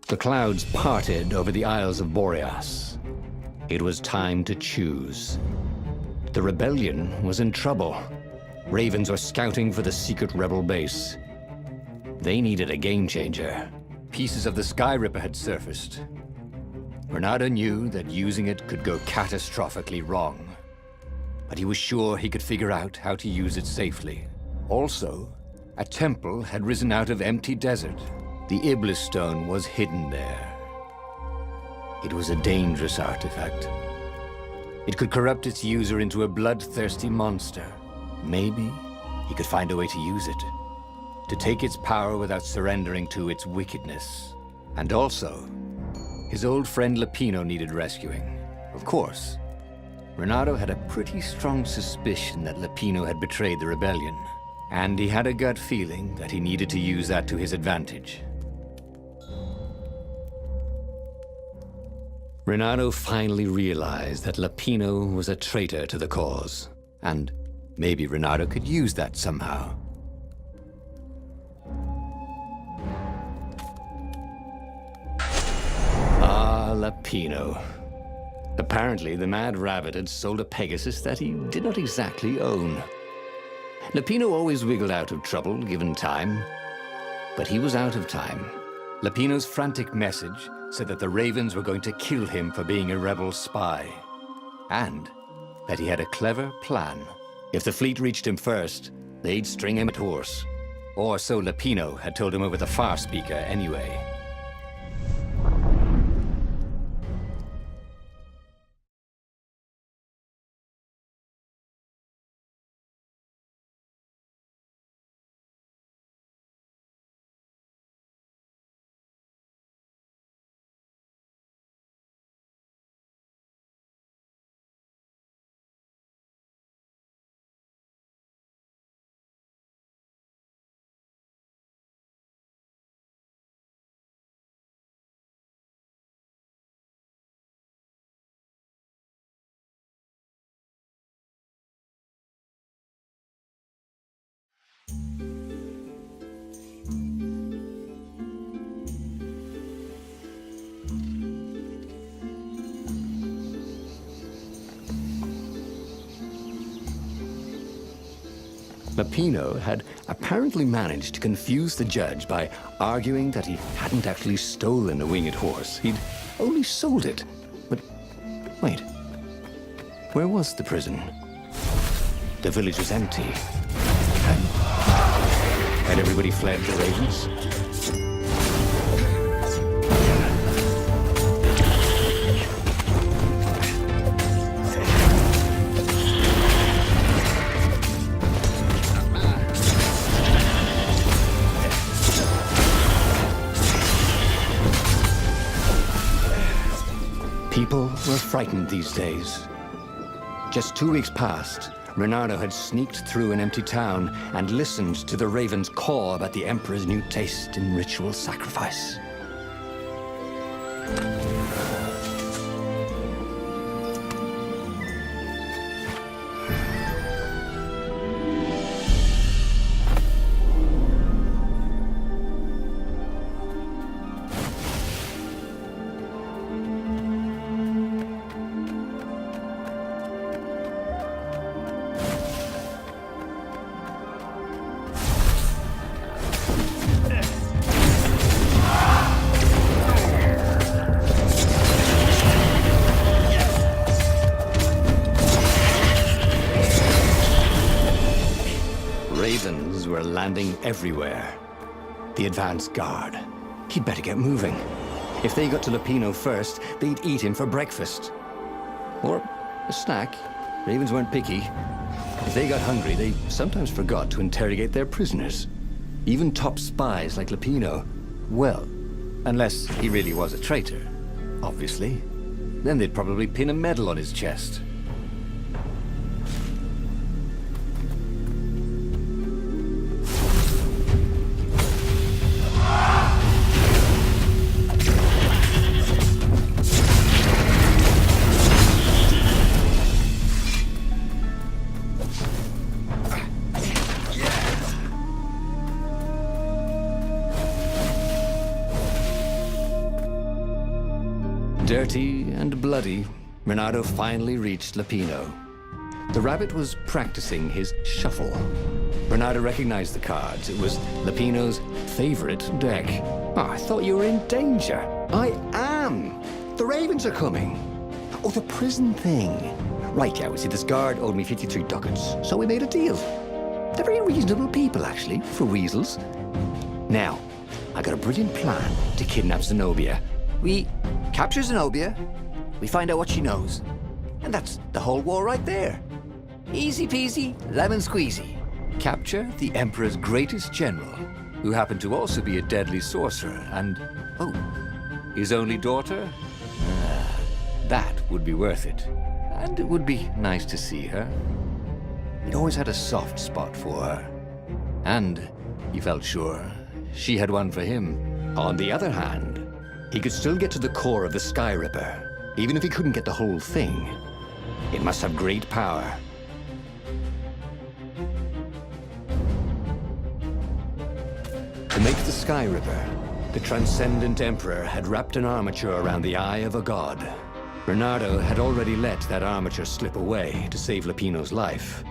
The clouds parted over the Isles of Boreas. It was time to choose. The rebellion was in trouble. Ravens were scouting for the secret rebel base. They needed a game changer. Pieces of the Sky Ripper had surfaced. Reynardo knew that using it could go catastrophically wrong, but he was sure he could figure out how to use it safely. Also, a temple had risen out of empty desert. The Iblis Stone was hidden there. It was a dangerous artifact. It could corrupt its user into a bloodthirsty monster. Maybe he could find a way to use it, to take its power without surrendering to its wickedness. And also, his old friend Lapino needed rescuing. Of course, Reynardo had a pretty strong suspicion that Lapino had betrayed the rebellion, and he had a gut feeling that he needed to use that to his advantage. Reynardo finally realized that Lapino was a traitor to the cause, and maybe Reynardo could use that somehow. Lapino. Apparently, the Mad Rabbit had sold a Pegasus that he did not exactly own. Lapino always wiggled out of trouble, given time. But he was out of time. Lapino's frantic message said that the Ravens were going to kill him for being a rebel spy. And that he had a clever plan. If the fleet reached him first, they'd string him a horse. Or so Lapino had told him over the Far Speaker anyway. Lapino had apparently managed to confuse the judge by arguing that he hadn't actually stolen a winged horse. He'd only sold it. But wait, where was the prison? The village was empty. Had everybody fled the Ravens? People were frightened these days. Just 2 weeks past, Reynardo had sneaked through an empty town and listened to the Ravens caw about the Emperor's new taste in ritual sacrifice. Ravens were landing everywhere. The advance guard. He'd better get moving. If they got to Lapino first, they'd eat him for breakfast. Or a snack. Ravens weren't picky. If they got hungry, they sometimes forgot to interrogate their prisoners. Even top spies like Lapino. Well, unless he really was a traitor, obviously. Then they'd probably pin a medal on his chest. Dirty and bloody, Renato finally reached Lapino. The rabbit was practicing his shuffle. Renato recognized the cards. It was Lapino's favorite deck. Oh, I thought you were in danger. I am. The ravens are coming. Oh, the prison thing. Right, yeah, we see this guard owed me 53 ducats, so we made a deal. They're very reasonable people, actually, for weasels. Now, I got a brilliant plan to kidnap Zenobia. We capture Zenobia, we find out what she knows, and that's the whole war right there. Easy peasy, lemon squeezy. Capture the Emperor's greatest general, who happened to also be a deadly sorcerer, and, oh, his only daughter? That would be worth it. And it would be nice to see her. He'd always had a soft spot for her. And he felt sure she had one for him. On the other hand, he could still get to the core of the Sky Ripper, even if he couldn't get the whole thing. It must have great power. To make the Sky Ripper, the Transcendent Emperor had wrapped an armature around the eye of a god. Renato had already let that armature slip away to save Lapino's life.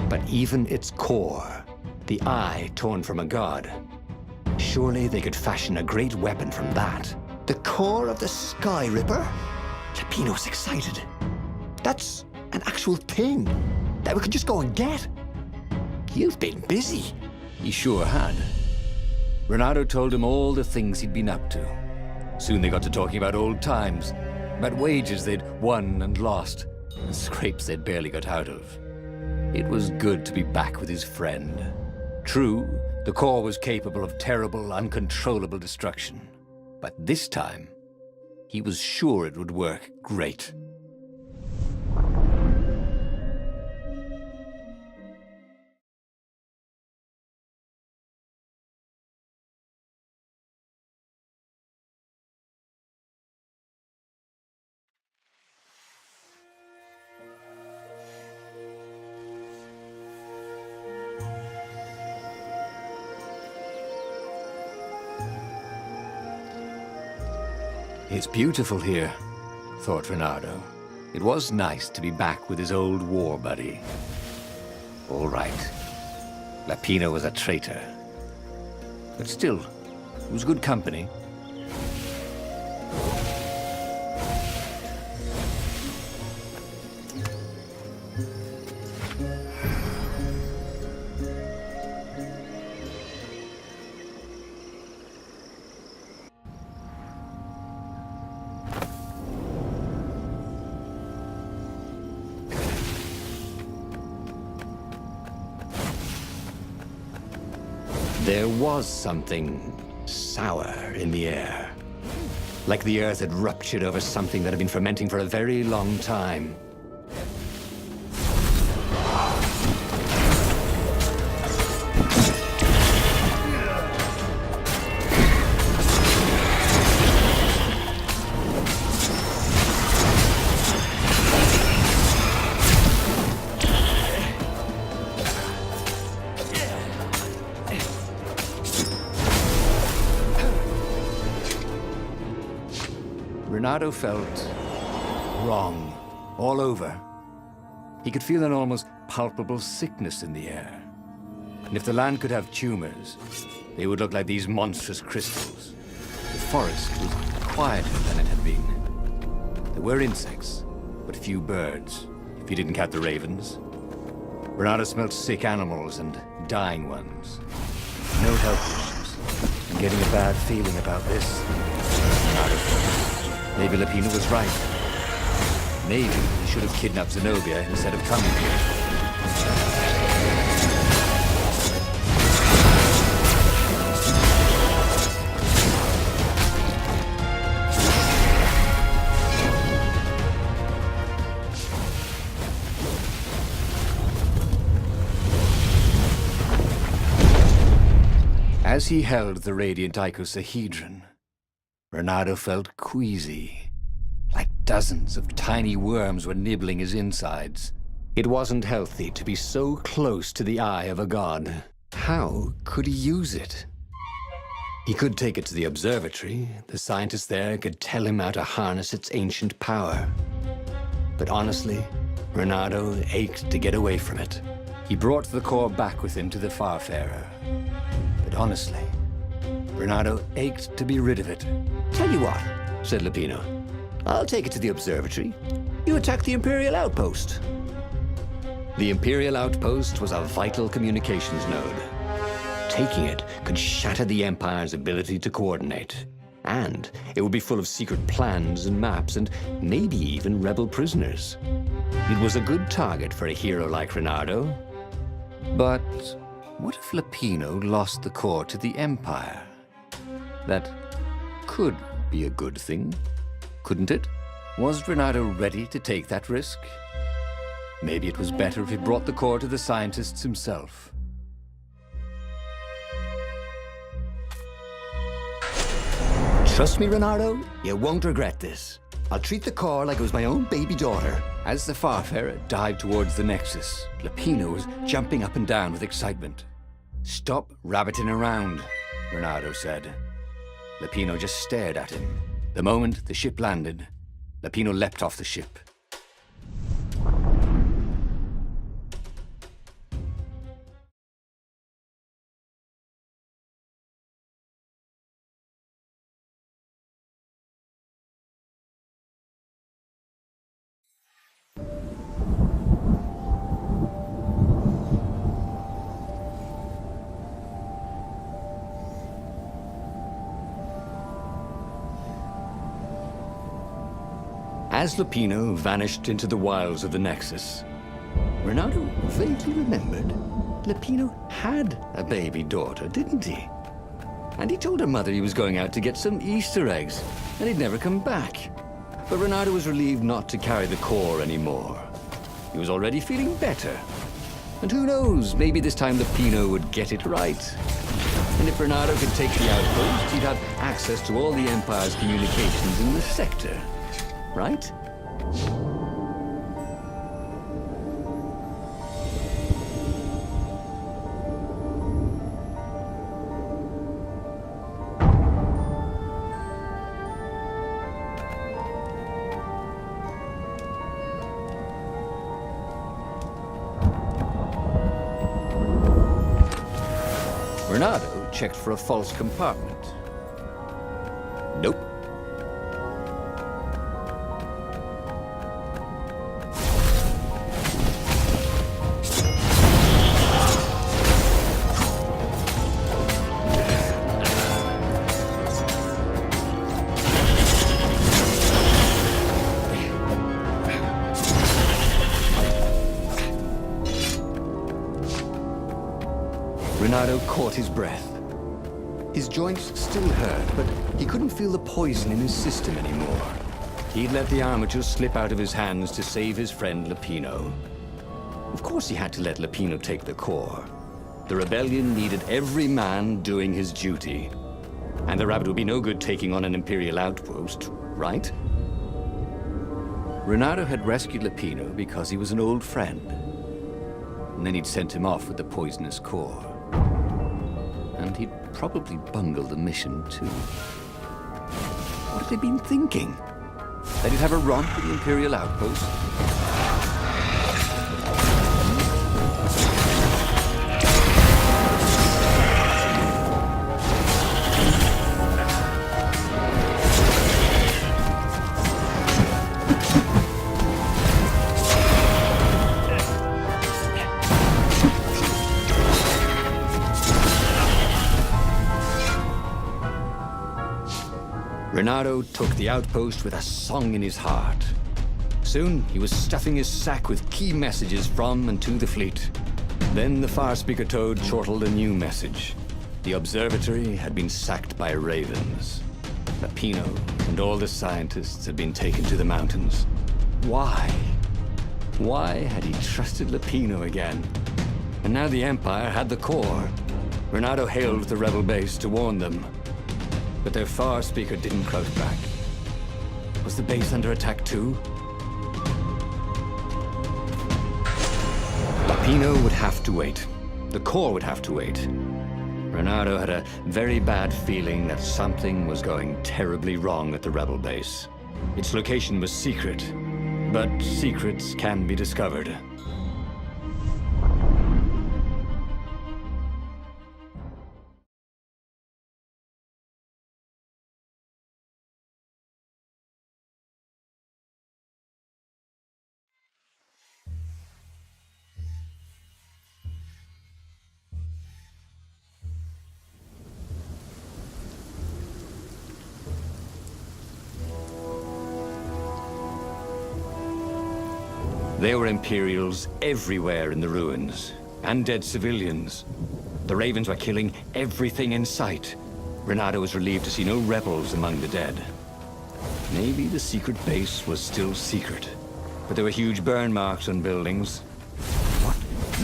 But even its core, the eye torn from a god, surely they could fashion a great weapon from that. The core of the Sky Ripper? Lapino's excited. That's an actual thing that we could just go and get. You've been busy. He sure had. Renato told him all the things he'd been up to. Soon they got to talking about old times, about wages they'd won and lost, and scrapes they'd barely got out of. It was good to be back with his friend. True, the core was capable of terrible, uncontrollable destruction. But this time, he was sure it would work great. It's beautiful here, thought Renato. It was nice to be back with his old war buddy. All right, Lapino was a traitor. But still, it was good company. There was something sour in the air. Like the earth had ruptured over something that had been fermenting for a very long time. Renato felt wrong all over. He could feel an almost palpable sickness in the air. And if the land could have tumors, they would look like these monstrous crystals. The forest was quieter than it had been. There were insects, but few birds, if you didn't count the ravens. Renato smelled sick animals and dying ones. No health issues. I'm getting a bad feeling about this. Renato thought. Maybe Lapino was right. Maybe he should have kidnapped Zenobia instead of coming here. As he held the radiant icosahedron, Renato felt queasy, like dozens of tiny worms were nibbling his insides. It wasn't healthy to be so close to the eye of a god. How could he use it? He could take it to the observatory. The scientists there could tell him how to harness its ancient power. But honestly, Reynardo ached to get away from it. He brought the core back with him to the Farfarer. But honestly, Reynardo ached to be rid of it. "Tell you what," said Lupino. "I'll take it to the observatory. You attack the Imperial outpost." The Imperial outpost was a vital communications node. Taking it could shatter the Empire's ability to coordinate. And it would be full of secret plans and maps and maybe even rebel prisoners. It was a good target for a hero like Reynardo. But what if Lupino lost the core to the Empire? That could be a good thing, couldn't it? Was Reynardo ready to take that risk? Maybe it was better if he brought the core to the scientists himself. "Trust me, Reynardo, you won't regret this. I'll treat the core like it was my own baby daughter." As the Farfarer dived towards the Nexus, Lupino was jumping up and down with excitement. "Stop rabbiting around," Reynardo said. Lupino just stared at him. The moment the ship landed, Lupino leapt off the ship. As Lupino vanished into the wilds of the Nexus, Reynardo vaguely remembered Lupino had a baby daughter, didn't he? And he told her mother he was going out to get some Easter eggs, and he'd never come back. But Reynardo was relieved not to carry the core anymore. He was already feeling better. And who knows, maybe this time Lupino would get it right. And if Reynardo could take the outpost, he'd have access to all the Empire's communications in the sector. Right? Reynardo checked for a false compartment. Nope. Reynardo caught his breath. His joints still hurt, but he couldn't feel the poison in his system anymore. He'd let the armature slip out of his hands to save his friend Lupino. Of course he had to let Lupino take the core. The rebellion needed every man doing his duty. And the rabbit would be no good taking on an Imperial outpost, right? Reynardo had rescued Lupino because he was an old friend. And then he'd sent him off with the poisonous core. And he'd probably bungled the mission, too. What had they been thinking? That he'd have a romp at the Imperial outpost? Reynardo took the outpost with a song in his heart. Soon, he was stuffing his sack with key messages from and to the fleet. Then the Farspeaker Toad chortled a new message. The observatory had been sacked by ravens. Lupino and all the scientists had been taken to the mountains. Why? Why had he trusted Lupino again? And now the Empire had the core. Reynardo hailed the rebel base to warn them. But their Farspeaker didn't crouch back. Was the base under attack too? Lupino would have to wait. The core would have to wait. Reynardo had a very bad feeling that something was going terribly wrong at the rebel base. Its location was secret, but secrets can be discovered. There were Imperials everywhere in the ruins, and dead civilians. The Ravens were killing everything in sight. Reynardo was relieved to see no rebels among the dead. Maybe the secret base was still secret, but there were huge burn marks on buildings. What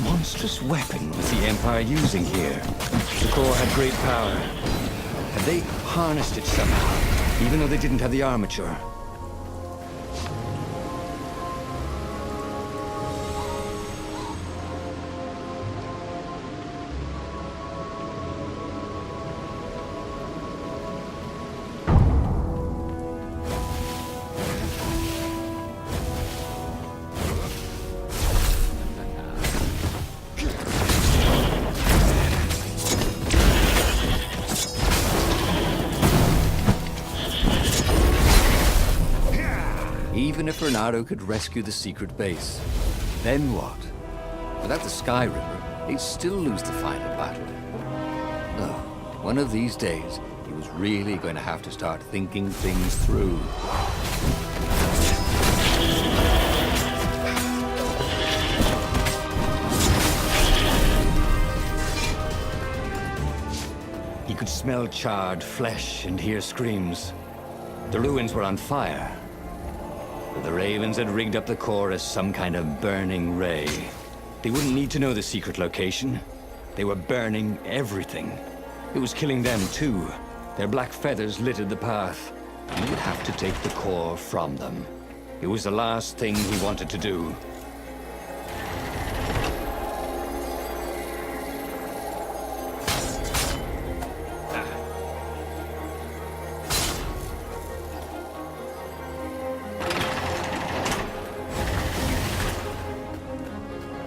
monstrous weapon was the Empire using here? The core had great power. Had they harnessed it somehow, even though they didn't have the armature? Even if Reynardo could rescue the secret base, then what? Without the Sky River, he'd still lose the final battle. No, one of these days, he was really going to have to start thinking things through. He could smell charred flesh and hear screams. The ruins were on fire. The Ravens had rigged up the core as some kind of burning ray. They wouldn't need to know the secret location. They were burning everything. It was killing them too. Their black feathers littered the path. He would have to take the core from them. It was the last thing he wanted to do.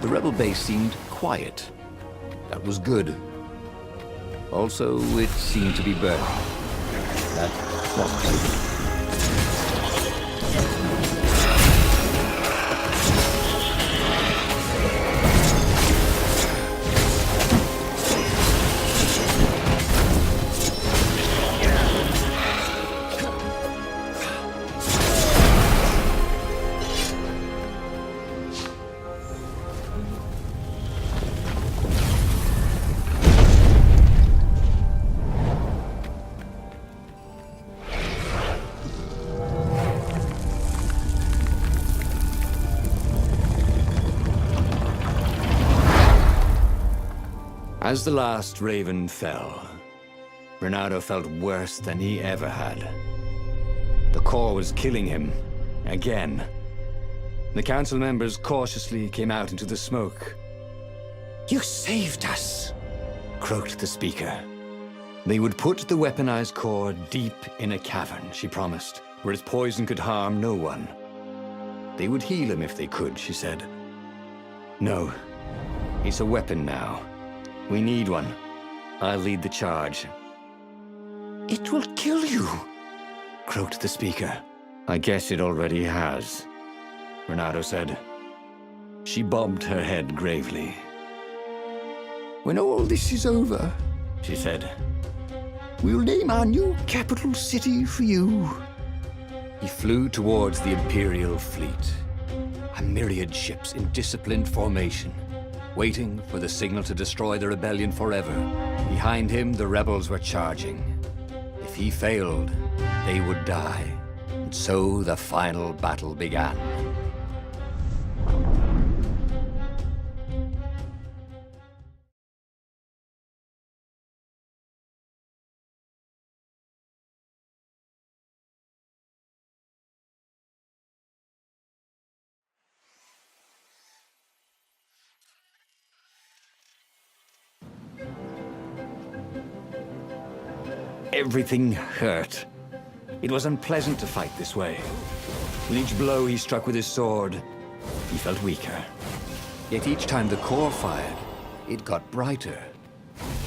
The rebel base seemed quiet. That was good. Also, it seemed to be burning. That wasn't so good. As the last Raven fell, Reynardo felt worse than he ever had. The core was killing him, again. The council members cautiously came out into the smoke. "You saved us," croaked the speaker. They would put the weaponized core deep in a cavern, she promised, where its poison could harm no one. They would heal him if they could, she said. No, it's a weapon now. We need one. I'll lead the charge. "It will kill you," croaked the speaker. "I guess it already has," Reynardo said. She bobbed her head gravely. "When all this is over," she said, "we'll name our new capital city for you." He flew towards the Imperial fleet, a myriad ships in disciplined formation, waiting for the signal to destroy the rebellion forever. Behind him, the rebels were charging. If he failed, they would die. And so the final battle began. Everything hurt. It was unpleasant to fight this way. With each blow he struck with his sword, he felt weaker. Yet each time the core fired, it got brighter.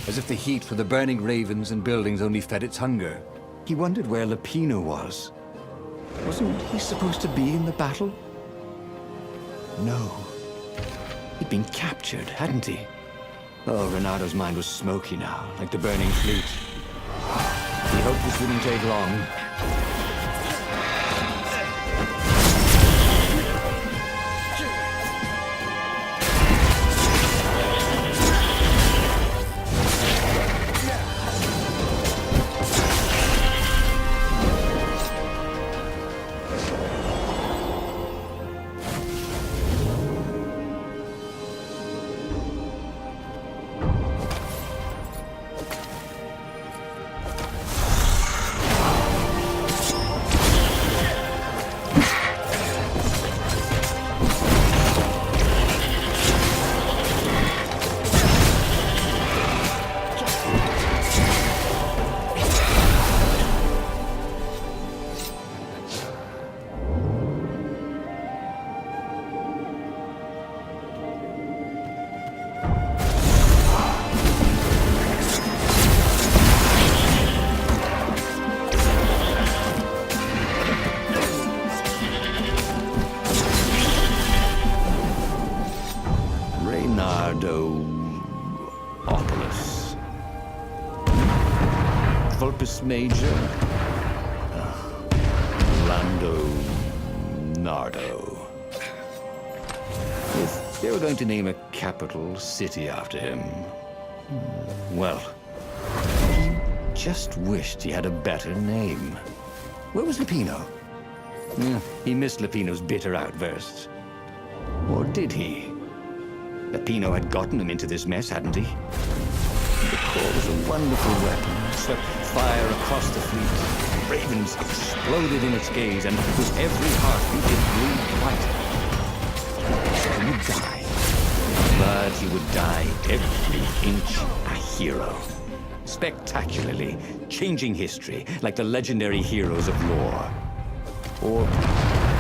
As if the heat from the burning ravens and buildings only fed its hunger. He wondered where Lupino was. Wasn't he supposed to be in the battle? No. He'd been captured, hadn't he? Oh, Reynardo's mind was smoky now, like the burning fleet. He hoped this wouldn't take long. Reynardo-opolis. Vulpus Major. Lando Nardo. If they were going to name a capital city after him, well, he just wished he had a better name. Where was Lupino? He missed Lupino's bitter outbursts. Or did he? Lupino had gotten him into this mess, hadn't he? The core was a wonderful weapon. It swept fire across the fleet. Ravens exploded in its gaze, and with every heartbeat it grew brighter. So he would die. But he would die every inch a hero. Spectacularly, changing history, like the legendary heroes of lore. Or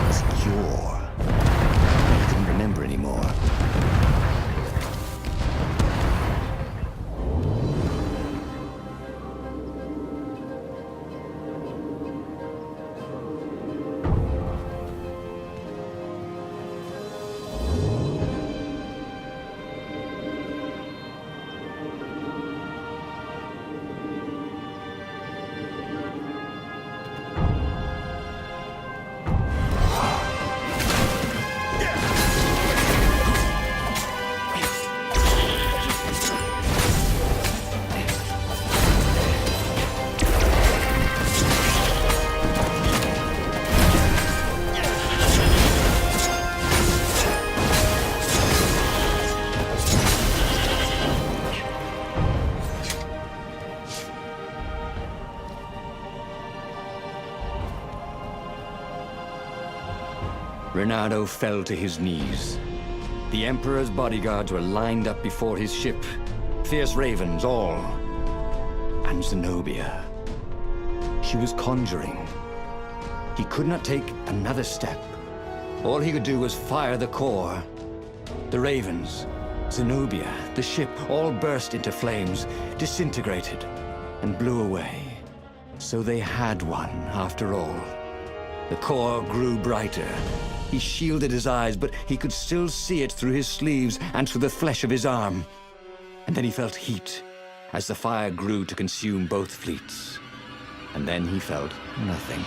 was it yore? I couldn't remember anymore. Reynardo fell to his knees. The Emperor's bodyguards were lined up before his ship. Fierce ravens, all. And Zenobia. She was conjuring. He could not take another step. All he could do was fire the core. The ravens, Zenobia, the ship, all burst into flames, disintegrated, and blew away. So they had one, after all. The core grew brighter. He shielded his eyes, but he could still see it through his sleeves and through the flesh of his arm. And then he felt heat, as the fire grew to consume both fleets. And then he felt nothing.